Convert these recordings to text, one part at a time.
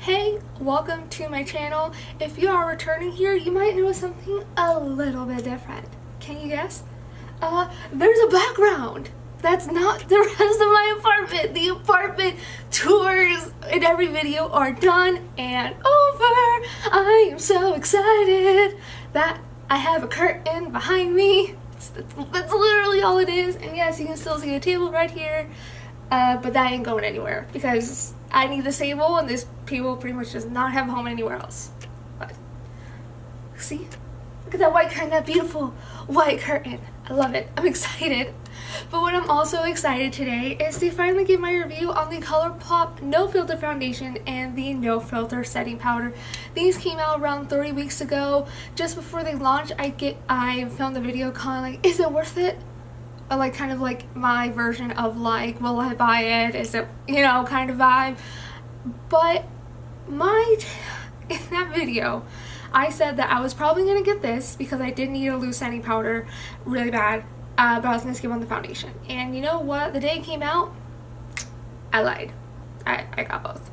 Hey, welcome to my channel. If you are returning here, you might notice something a little bit different. Can you guess? There's a background. That's not the rest of my apartment. The apartment tours in every video are done and over. I am so excited that I have a curtain behind me. That's literally all it is. And yes, you can still see a table right here. But that ain't going anywhere because I need this table and this table pretty much does not have a home anywhere else. But see? Look at that white curtain, that beautiful white curtain. I love it. I'm excited. But what I'm also excited today is to finally give my review on the Colourpop No Filter Foundation and the No Filter Setting Powder. These came out around 30 weeks ago. Just before they launched, I filmed a video kind of like, is it worth it? Or like kind of like my version of like, will I buy it? Is it, you know, kind of vibe. But in that video, I said that I was probably going to get this because I did need a loose setting powder really bad, but I was going to skip on the foundation. And you know what? The day it came out, I lied. I got both.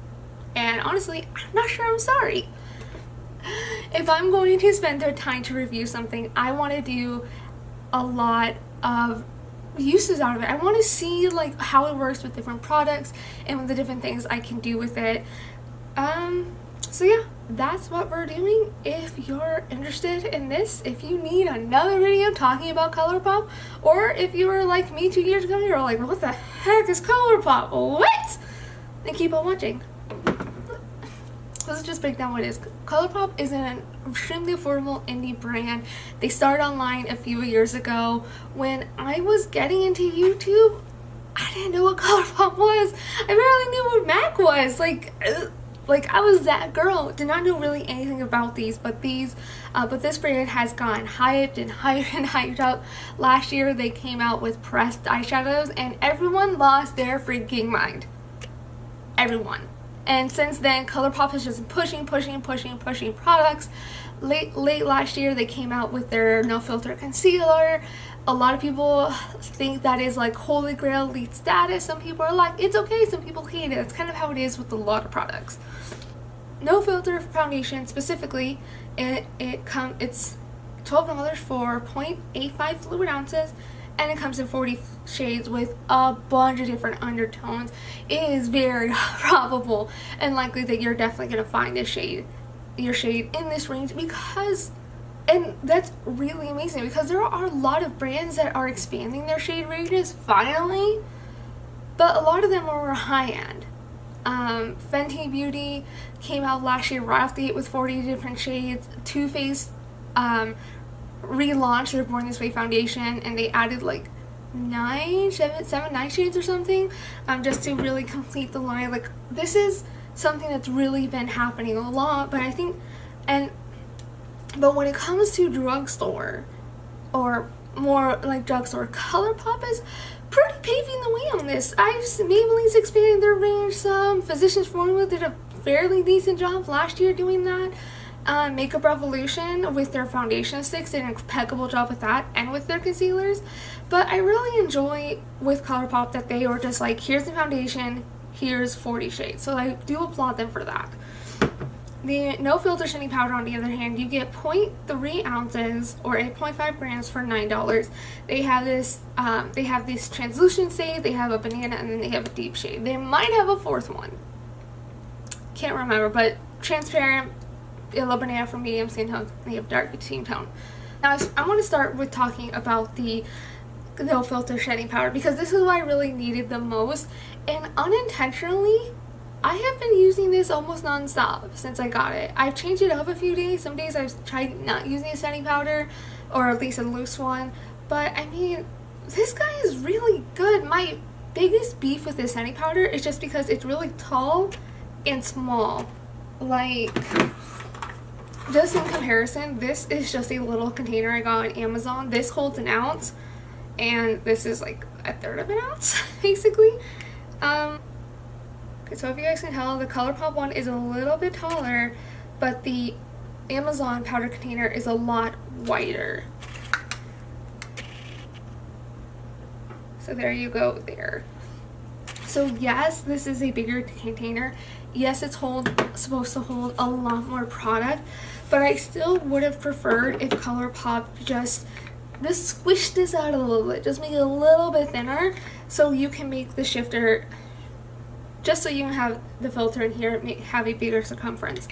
And honestly, I'm not sure I'm sorry. If I'm going to spend the time to review something, I want to do a lot of uses out of it. I want to see like how it works with different products and with the different things I can do with it. So yeah, that's what we're doing. If you're interested in this, if you need another video talking about Colourpop, or if you were like me 2 years ago, you're like, what the heck is Colourpop? What? Then keep on watching. Let's just break down what it is. Colourpop is an extremely affordable indie brand. They started online a few years ago. When I was getting into YouTube, I didn't know what Colourpop was. I barely knew what MAC was. Like I was that girl. Did not know really anything about these, but this brand has gotten hyped and hyped and hyped up. Last year they came out with pressed eyeshadows and everyone lost their freaking mind. Everyone. And since then, Colourpop has just pushing products. Late last year, they came out with their No Filter Concealer. A lot of people think that is like holy grail elite status. Some people are like, it's okay. Some people hate it. That's kind of how it is with a lot of products. No Filter Foundation specifically, it's $12 for 0.85 fluid ounces. And it comes in 40 shades with a bunch of different undertones. It is very probable and likely that you're definitely going to find your shade in this range and that's really amazing because there are a lot of brands that are expanding their shade ranges finally, but a lot of them are high-end. Fenty Beauty came out last year right off the gate with 40 different shades. Too Faced relaunched their Born This Way foundation and they added like 9 shades or something, just to really complete the line. Like this is something that's really been happening a lot, but I think but when it comes to drugstore or more like drugstore, Colourpop is pretty paving the way on this. Maybelline's expanding their range some. Physicians Formula did a fairly decent job last year doing that. Makeup Revolution with their foundation sticks did an impeccable job with that and with their concealers. But I really enjoy with Colourpop that they were just like, here's the foundation, here's 40 shades. So I do applaud them for that. The No Filter Setting Powder, on the other hand, you get 0.3 ounces or 8.5 grams for $9. They have this translucent shade, they have a banana, and then they have a deep shade. They might have a fourth one. Can't remember, but transparent, yellow banana for medium skin tone, and they have dark skin tone. Now I want to start with talking about the No Filter Setting Powder because this is what I really needed the most, and unintentionally I have been using this almost non-stop since I got it. I've changed it up a few days. Some days I've tried not using a setting powder or at least a loose one, but I mean this guy is really good. My biggest beef with this setting powder is just because it's really tall and small. Like, just in comparison, this is just a little container I got on Amazon. This holds an ounce, and this is like a third of an ounce, basically. Okay, so if you guys can tell, the Colourpop one is a little bit taller, but the Amazon powder container is a lot wider. So there you go there. So yes, this is a bigger container. Yes, it's supposed to hold a lot more product, but I still would have preferred if Colourpop just squish this out a little bit, just make it a little bit thinner, so you can make the shifter, just so you can have the filter in here, have a bigger circumference.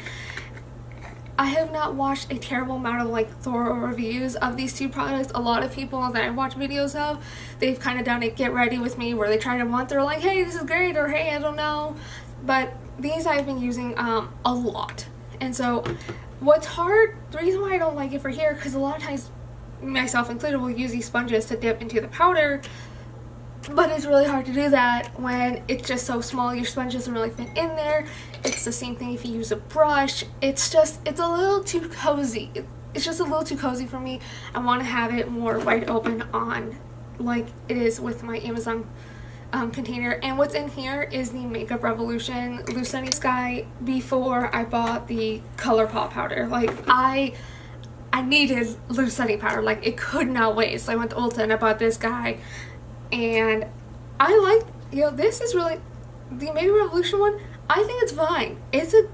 I have not watched a terrible amount of like thorough reviews of these two products. A lot of people that I watch videos of, they've kind of done a get ready with me where they try to want, they're like, hey, this is great, or hey, I don't know. But these I've been using a lot. And so what's hard, the reason why I don't like it for here, because a lot of times, myself included, will use these sponges to dip into the powder, but it's really hard to do that when it's just so small. Your sponge doesn't really fit in there. It's the same thing if you use a brush. It's a little too cozy. It's just a little too cozy for me. I want to have it more wide open on like it is with my Amazon container. And what's in here is the Makeup Revolution Loose Setting Sky before I bought the Colourpop powder. Like I needed loose setting powder, like it could not wait. So I went to Ulta and I bought this guy, and I like, you know, this is really, the Makeup Revolution one, I think it's fine. It's a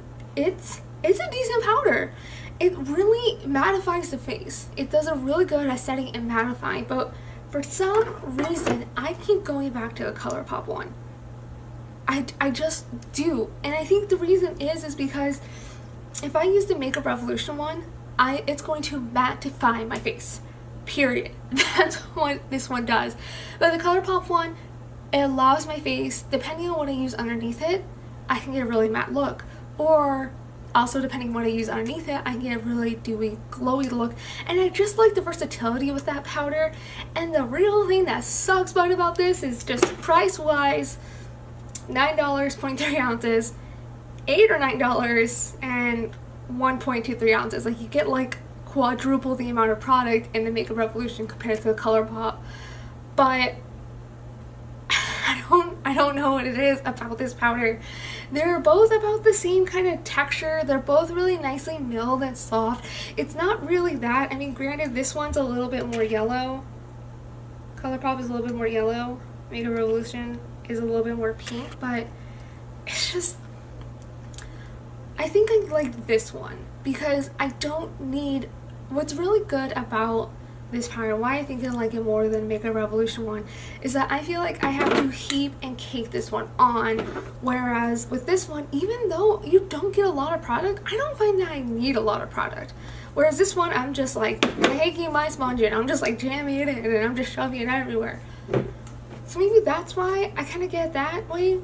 decent powder. It really mattifies the face. It does a really good at setting and mattifying, but for some reason I keep going back to the Colourpop one. I just do. And I think the reason is because if I use the Makeup Revolution one, it's going to mattify my face, period. That's what this one does. But the Colourpop one, it allows my face, depending on what I use underneath it, I can get a really matte look. Or also depending on what I use underneath it, I can get a really dewy, glowy look. And I just like the versatility with that powder. And the real thing that sucks about this is just price-wise, $9, 0.3 ounces, $8 or $9, and 1.23 ounces. Like, you get like quadruple the amount of product in the Makeup Revolution compared to the Colourpop. But I don't know what it is about this powder. They're both about the same kind of texture. They're both really nicely milled and soft. It's not really that. I mean, granted, this one's a little bit more yellow. Colourpop is a little bit more yellow. Makeup Revolution is a little bit more pink, but it's just, I think I like this one because I don't need, what's really good about this powder, why I think I like it more than Makeup Revolution one, is that I feel like I have to heap and cake this one on, whereas with this one, even though you don't get a lot of product, I don't find that I need a lot of product. Whereas this one, I'm just like taking my sponge in, I'm just like jamming it in, and I'm just shoving it everywhere. So maybe that's why I kind of get that way.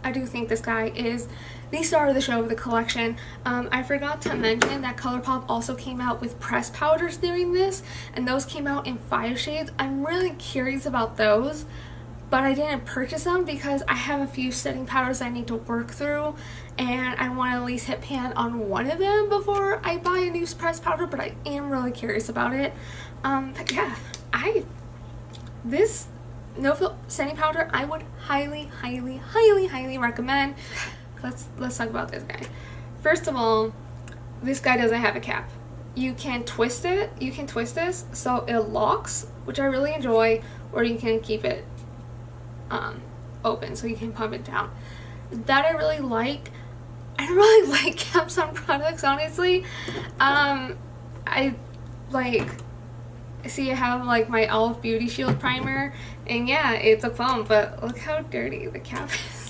I do think this guy is the star of the show of the collection. I forgot to mention that Colourpop also came out with pressed powders during this, and those came out in 5 shades. I'm really curious about those, but I didn't purchase them because I have a few setting powders I need to work through, and I want to at least hit pan on one of them before I buy a new pressed powder, but I am really curious about it. But yeah, this no-fill setting powder I would highly recommend. Let's talk about this guy. First of all, this guy doesn't have a cap. You can twist it. You can twist this so it locks, which I really enjoy, or you can keep it open so you can pump it down. That I really like. I don't really like caps on products, honestly. I like, see, I have like my Elf Beauty Shield primer, and yeah, it's a pump, but look how dirty the cap is.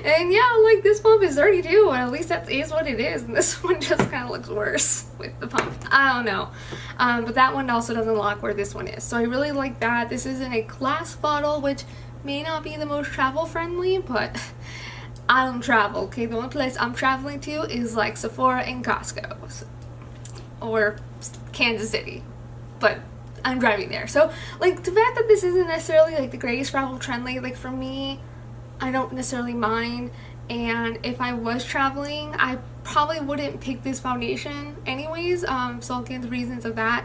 And yeah, like, this pump is dirty too, and at least that is what it is, and this one just kind of looks worse with the pump. I don't know. But that one also doesn't lock where this one is, so I really like that. This is in a glass bottle, which may not be the most travel friendly, but I don't travel, okay? The only place I'm traveling to is like Sephora and Costco, or Kansas City, but I'm driving there. So like, the fact that this isn't necessarily like the greatest travel friendly, like, for me, I don't necessarily mind. And if I was traveling, I probably wouldn't pick this foundation anyways, so I'll get the reasons of that.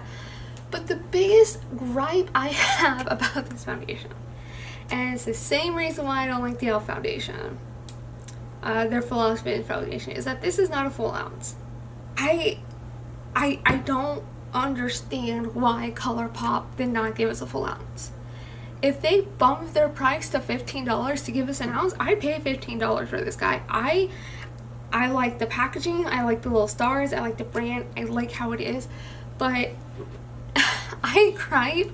But the biggest gripe I have about this foundation, and it's the same reason why I don't like the e.l.f. foundation, their full ounce foundation, is that this is not a full ounce. I don't understand why Colourpop did not give us a full ounce. if they bump their price to $15 to give us an ounce, I'd pay $15 for this guy. I like the packaging, I like the little stars, I like the brand, I like how it is, but I cried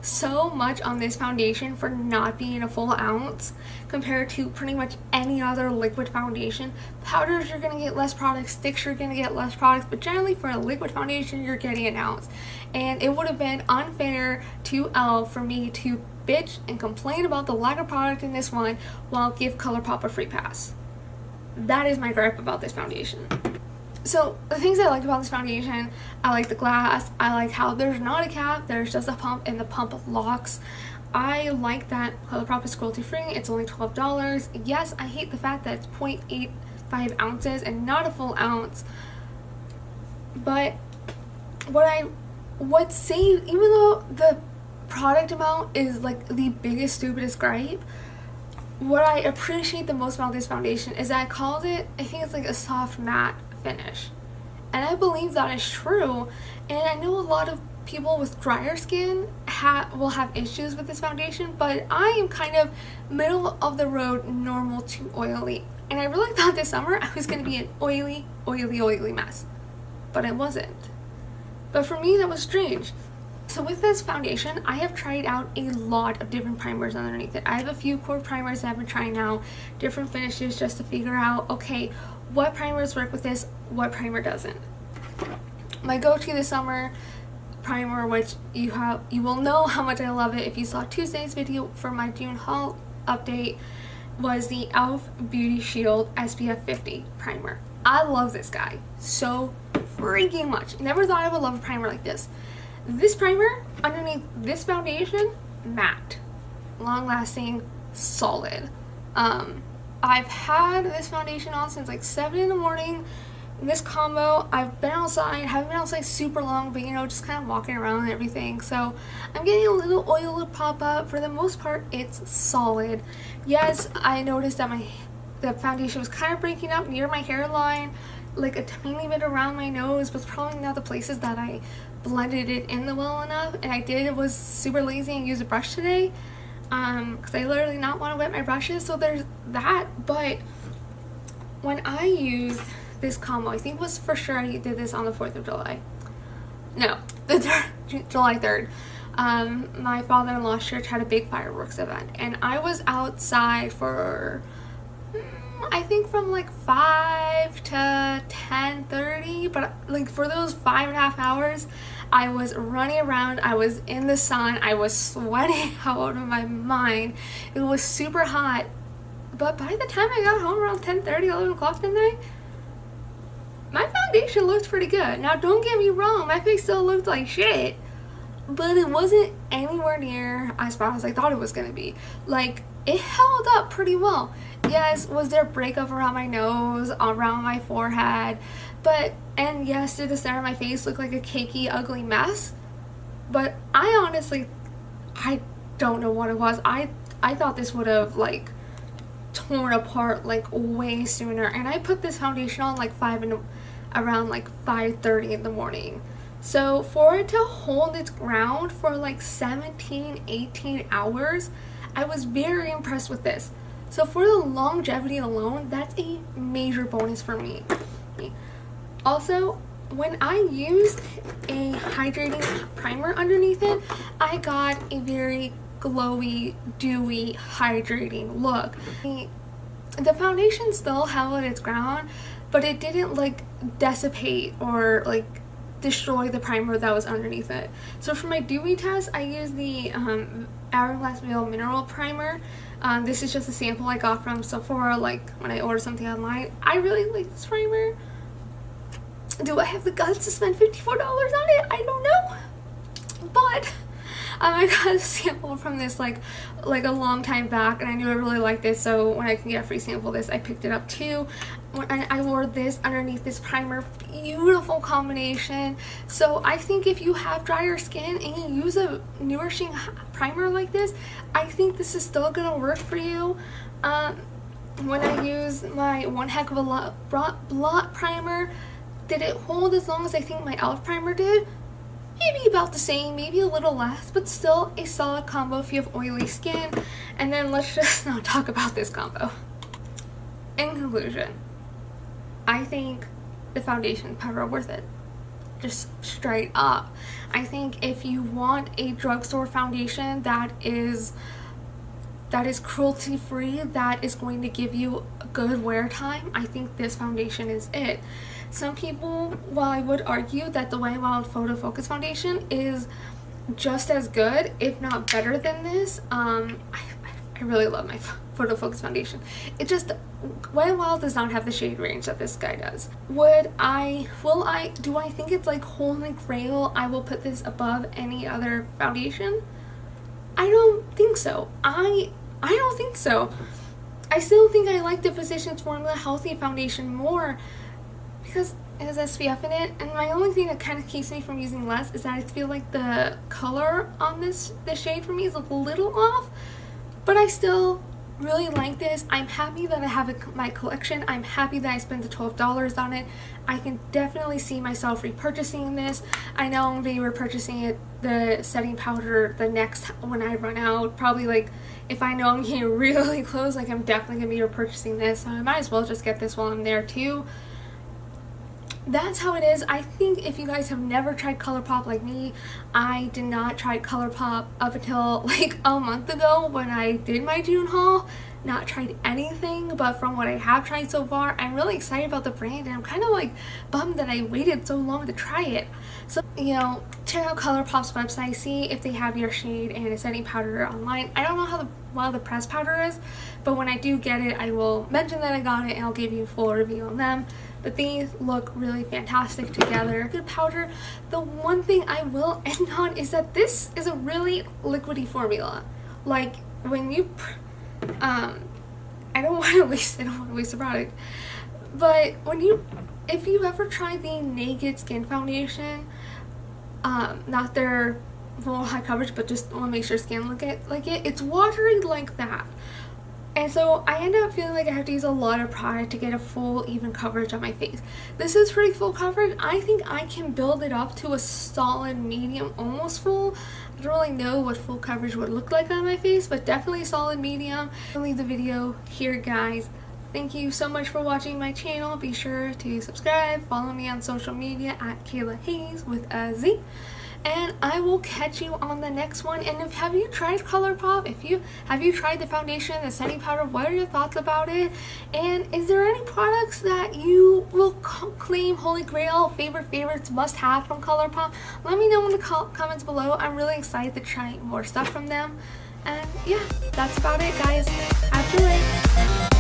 so much on this foundation for not being a full ounce compared to pretty much any other liquid foundation. Powders, you're gonna get less products, sticks, you're gonna get less products, but generally for a liquid foundation, you're getting an ounce. And it would have been unfair to e.l.f. for me to bitch and complain about the lack of product in this one while give Colourpop a free pass. That is my gripe about this foundation. So the things I like about this foundation, I like the glass, I like how there's not a cap, there's just a pump and the pump locks. I like that Colourpop is cruelty free, it's only $12. Yes, I hate the fact that it's 0.85 ounces and not a full ounce. But what saved, even though the product amount is like the biggest, stupidest gripe, what I appreciate the most about this foundation is that I called it, I think it's like a soft matte finish, and I believe that is true. And I know a lot of people with drier skin will have issues with this foundation, but I am kind of middle of the road, normal to oily, and I really thought this summer I was going to be an oily mess, but I wasn't. But for me, that was strange. So with this foundation, I have tried out a lot of different primers underneath it. I have a few core primers that I've been trying out, different finishes, just to figure out, okay, what primers work with this, what primer doesn't. My go-to this summer primer, which you will know how much I love it if you saw Tuesday's video for my June haul update, was the e.l.f. Beauty Shield SPF 50 primer. I love this guy so freaking much. Never thought I would love a primer like this. This primer underneath this foundation, matte, long lasting, solid. I've had this foundation on since like 7 in the morning. This combo, I've been outside, haven't been outside super long, but you know, just kind of walking around and everything. So I'm getting a little oil to pop up. For the most part, it's solid. Yes, I noticed that the foundation was kind of breaking up near my hairline, like a tiny bit around my nose, but probably not the places that I blended it in well enough. And I was super lazy and used a brush today, because I literally not want to wet my brushes, so there's that. But when I used this combo, I think was for sure I did this on the 4th of July. No, July 3rd. My father-in-law's church had a big fireworks event, and I was outside for I think from like 5 to 10:30, but like for those 5.5 hours, I was running around, I was in the sun, I was sweating out of my mind. It was super hot, but by the time I got home around 10:30, 11 o'clock that night, my foundation looked pretty good. Now don't get me wrong, my face still looked like shit, but it wasn't anywhere near as bad as I thought it was gonna be. Like, it held up pretty well. Yes, was there breakup around my nose, around my forehead, and yes, did the center of my face look like a cakey, ugly mess? But I honestly, I don't know what it was. I thought this would have like torn apart like way sooner, and I put this foundation on like around like 5:30 in the morning. So for it to hold its ground for like 17-18 hours, I was very impressed with this. So for the longevity alone, that's a major bonus for me. Also, when I used a hydrating primer underneath it, I got a very glowy, dewy, hydrating look. The foundation still held its ground, but it didn't like dissipate or like destroy the primer that was underneath it. So for my dewy test, I used the Hourglass Veil Mineral Primer. This is just a sample I got from Sephora, like when I ordered something online. I really like this primer. Do I have the guts to spend $54 on it? I don't know. But I got a sample from this like a long time back, and I knew I really liked this, so when I can get a free sample of this, I picked it up too. And I wore this underneath this primer. Beautiful combination. So I think if you have drier skin and you use a nourishing primer like this, I think this is still gonna work for you. When I use my One Heck of a Blot primer, did it hold as long as I think my e.l.f. primer did? maybe about the same, maybe a little less, but still a solid combo if you have oily skin. And then let's just not talk about this combo. In conclusion, I think the foundation powder are worth it. Just straight up. I think if you want a drugstore foundation that is cruelty free, that is going to give you a good wear time, I think this foundation is it. Some people, while I would argue that the Wet n Wild Photo Focus foundation is just as good, if not better than this, I really love my Photo Focus foundation. It just, Wet n Wild does not have the shade range that this guy does. Do I think it's like holy grail, I will put this above any other foundation? I don't think so. I don't think so. I still think I like the Physicians Formula Healthy Foundation more because it has SPF in it, and my only thing that kind of keeps me from using less is that I feel like the color on this shade for me is a little off, but I still really like this. I'm happy that I have it in my collection. I'm happy that I spent the $12 on it. I can definitely see myself repurchasing this. I know I'm going to be repurchasing it, the setting powder, the next when I run out. Probably like if I know I'm getting really close, like I'm definitely going to be repurchasing this. So I might as well just get this while I'm there too. That's how it is. I think if you guys have never tried Colourpop like me, I did not try Colourpop up until like a month ago when I did my June haul. Not tried anything, but from what I have tried so far, I'm really excited about the brand, and I'm kind of like bummed that I waited so long to try it. So, you know, check out Colourpop's website, see if they have your shade and a setting powder online. I don't know how well the pressed powder is, but when I do get it, I will mention that I got it and I'll give you a full review on them. But these look really fantastic together. Good powder. The one thing I will end on is that this is a really liquidy formula. Like when you I don't want to waste the product, but if you ever try the Naked Skin foundation, not their full high coverage, but just want to make sure skin look like it, it's watery like that. And so I end up feeling like I have to use a lot of product to get a full even coverage on my face. This is pretty full coverage. I think I can build it up to a solid medium, almost full. I don't really know what full coverage would look like on my face, but definitely solid medium. I'll leave the video here, guys. Thank you so much for watching my channel. Be sure to subscribe, follow me on social media at Kayla Hayes with a Z. And I will catch you on the next one. And have you tried Colourpop? Have you tried the foundation, the setting powder? What are your thoughts about it? And is there any products that you will claim holy grail, favorites, must have from Colourpop? Let me know in the comments below. I'm really excited to try more stuff from them. And yeah, that's about it, guys. Have a good day.